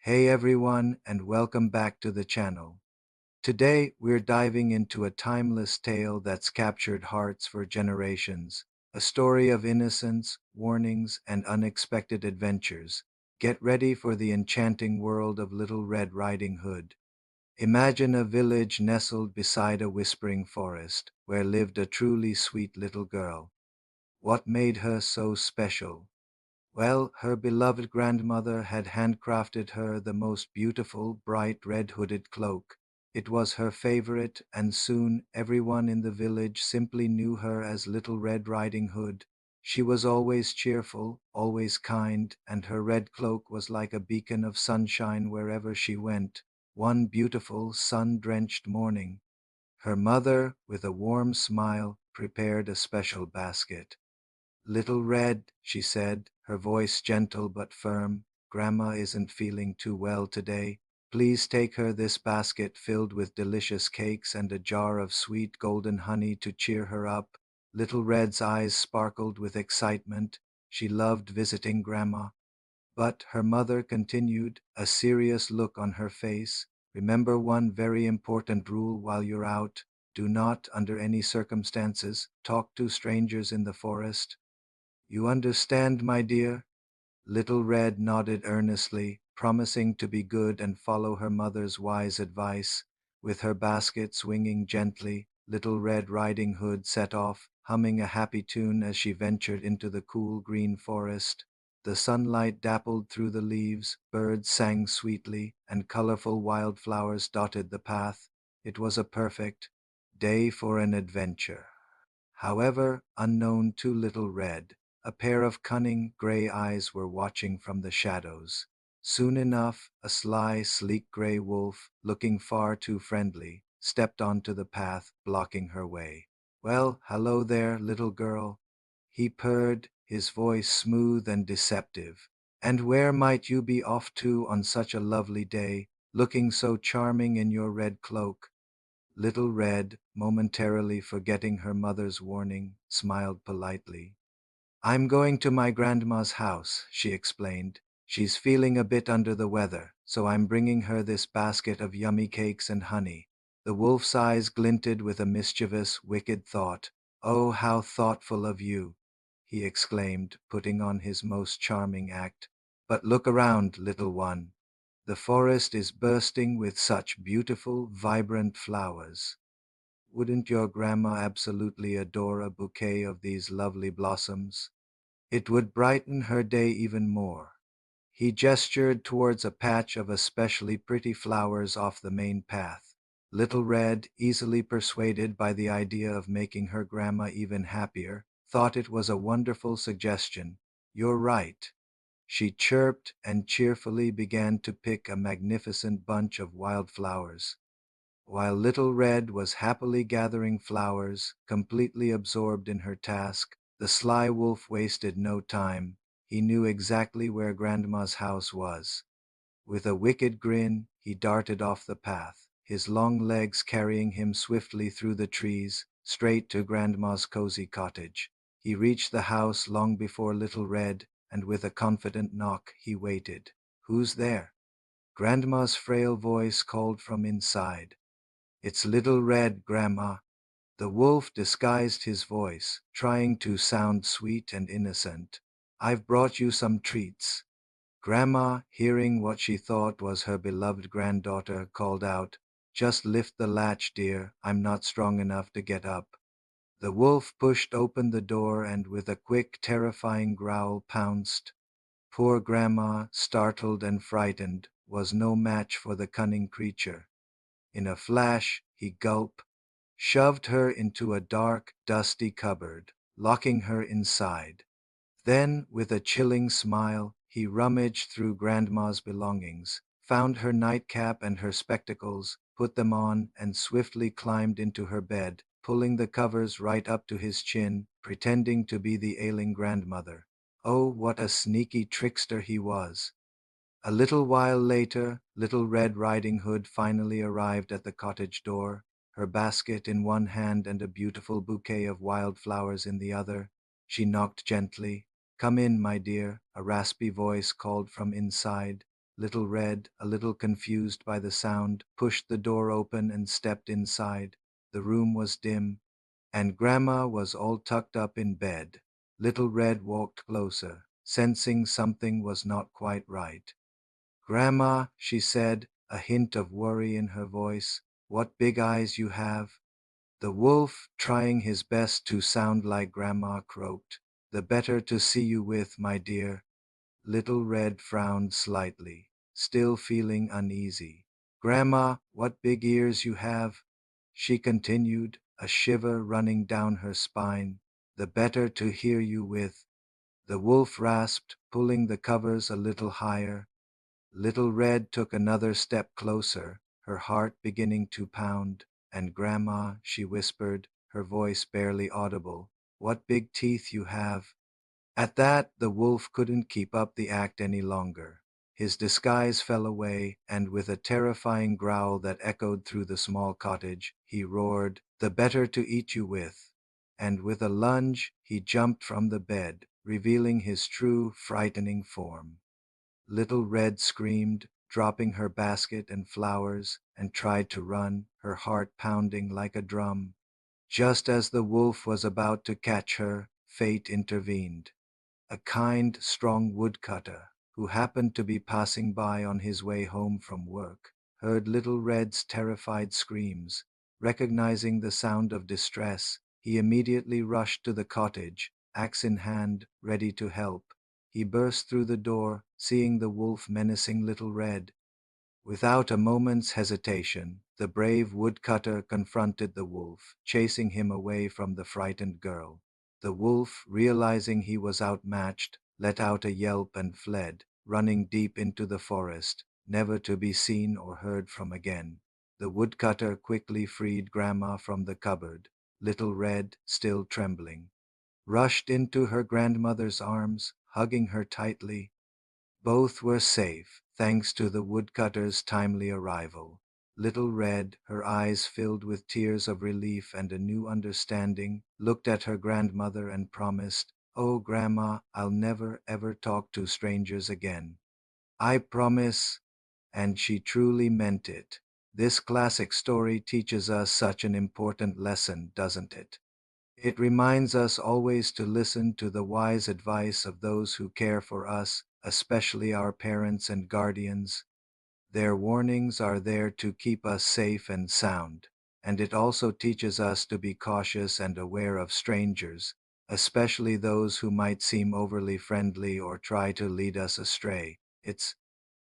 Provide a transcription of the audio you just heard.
Hey everyone, and welcome back to the channel. Today, we're diving into a timeless tale that's captured hearts for generations. A story of innocence, warnings, and unexpected adventures. Get ready for the enchanting world of Little Red Riding Hood. Imagine a village nestled beside a whispering forest, where lived a truly sweet little girl. What made her so special? Well, her beloved grandmother had handcrafted her the most beautiful, bright red hooded cloak. It was her favorite, and soon everyone in the village simply knew her as Little Red Riding Hood. She was always cheerful, always kind, and her red cloak was like a beacon of sunshine wherever she went. One beautiful, sun drenched morning, her mother, with a warm smile, prepared a special basket. "Little Red," she said, her voice gentle but firm, "Grandma isn't feeling too well today. Please take her this basket filled with delicious cakes and a jar of sweet golden honey to cheer her up." Little Red's eyes sparkled with excitement. She loved visiting Grandma. But her mother continued, a serious look on her face. "Remember one very important rule while you're out. Do not, under any circumstances, talk to strangers in the forest. You understand, my dear?" Little Red nodded earnestly, promising to be good and follow her mother's wise advice. With her basket swinging gently, Little Red Riding Hood set off, humming a happy tune as she ventured into the cool green forest. The sunlight dappled through the leaves, birds sang sweetly, and colorful wildflowers dotted the path. It was a perfect day for an adventure. However, unknown to Little Red, a pair of cunning gray eyes were watching from the shadows. Soon enough, a sly, sleek gray wolf, looking far too friendly, stepped onto the path, blocking her way. "Well, hello there, little girl," he purred, his voice smooth and deceptive. "And where might you be off to on such a lovely day, looking so charming in your red cloak?" Little Red, momentarily forgetting her mother's warning, smiled politely. "I'm going to my grandma's house," she explained. "She's feeling a bit under the weather, so I'm bringing her this basket of yummy cakes and honey." The wolf's eyes glinted with a mischievous, wicked thought. "Oh, how thoughtful of you!" he exclaimed, putting on his most charming act. "But look around, little one. The forest is bursting with such beautiful, vibrant flowers. Wouldn't your grandma absolutely adore a bouquet of these lovely blossoms? It would brighten her day even more." He gestured towards a patch of especially pretty flowers off the main path. Little Red, easily persuaded by the idea of making her grandma even happier, thought it was a wonderful suggestion. "You're right," she chirped, and cheerfully began to pick a magnificent bunch of wildflowers. While Little Red was happily gathering flowers, completely absorbed in her task, the sly wolf wasted no time. He knew exactly where Grandma's house was. With a wicked grin, he darted off the path, his long legs carrying him swiftly through the trees, straight to Grandma's cozy cottage. He reached the house long before Little Red, and with a confident knock he waited. "Who's there?" Grandma's frail voice called from inside. "It's Little Red, Grandma." The wolf disguised his voice, trying to sound sweet and innocent. "I've brought you some treats." Grandma, hearing what she thought was her beloved granddaughter, called out, "Just lift the latch, dear. I'm not strong enough to get up." The wolf pushed open the door and with a quick, terrifying growl pounced. Poor Grandma, startled and frightened, was no match for the cunning creature. In a flash, he gulped, shoved her into a dark, dusty cupboard, locking her inside. Then, with a chilling smile, he rummaged through Grandma's belongings, found her nightcap and her spectacles, put them on, and swiftly climbed into her bed, pulling the covers right up to his chin, pretending to be the ailing grandmother. Oh, what a sneaky trickster he was! A little while later, Little Red Riding Hood finally arrived at the cottage door, her basket in one hand and a beautiful bouquet of wildflowers in the other. She knocked gently. "Come in, my dear," a raspy voice called from inside. Little Red, a little confused by the sound, pushed the door open and stepped inside. The room was dim, and Grandma was all tucked up in bed. Little Red walked closer, sensing something was not quite right. "Grandma," she said, a hint of worry in her voice, "what big eyes you have." The wolf, trying his best to sound like Grandma, croaked, "The better to see you with, my dear." Little Red frowned slightly, still feeling uneasy. "Grandma, what big ears you have," she continued, a shiver running down her spine. "The better to hear you with." The wolf rasped, pulling the covers a little higher. Little Red took another step closer, her heart beginning to pound. "And Grandma," she whispered, her voice barely audible, "what big teeth you have." At that, the wolf couldn't keep up the act any longer. His disguise fell away, and with a terrifying growl that echoed through the small cottage, he roared, "The better to eat you with." And with a lunge, he jumped from the bed, revealing his true, frightening form. Little Red screamed, dropping her basket and flowers, and tried to run, her heart pounding like a drum. Just as the wolf was about to catch her, fate intervened. A kind, strong woodcutter, who happened to be passing by on his way home from work, heard Little Red's terrified screams. Recognizing the sound of distress, he immediately rushed to the cottage, axe in hand, ready to help. He burst through the door, seeing the wolf menacing Little Red. Without a moment's hesitation, the brave woodcutter confronted the wolf, chasing him away from the frightened girl. The wolf, realizing he was outmatched, let out a yelp and fled, running deep into the forest, never to be seen or heard from again. The woodcutter quickly freed Grandma from the cupboard. Little Red, still trembling, rushed into her grandmother's arms, hugging her tightly. Both were safe, thanks to the woodcutter's timely arrival. Little Red, her eyes filled with tears of relief and a new understanding, looked at her grandmother and promised, "Oh, Grandma, I'll never ever talk to strangers again. I promise." And she truly meant it. This classic story teaches us such an important lesson, doesn't it? It reminds us always to listen to the wise advice of those who care for us, especially our parents and guardians. Their warnings are there to keep us safe and sound, and it also teaches us to be cautious and aware of strangers, especially those who might seem overly friendly or try to lead us astray. It's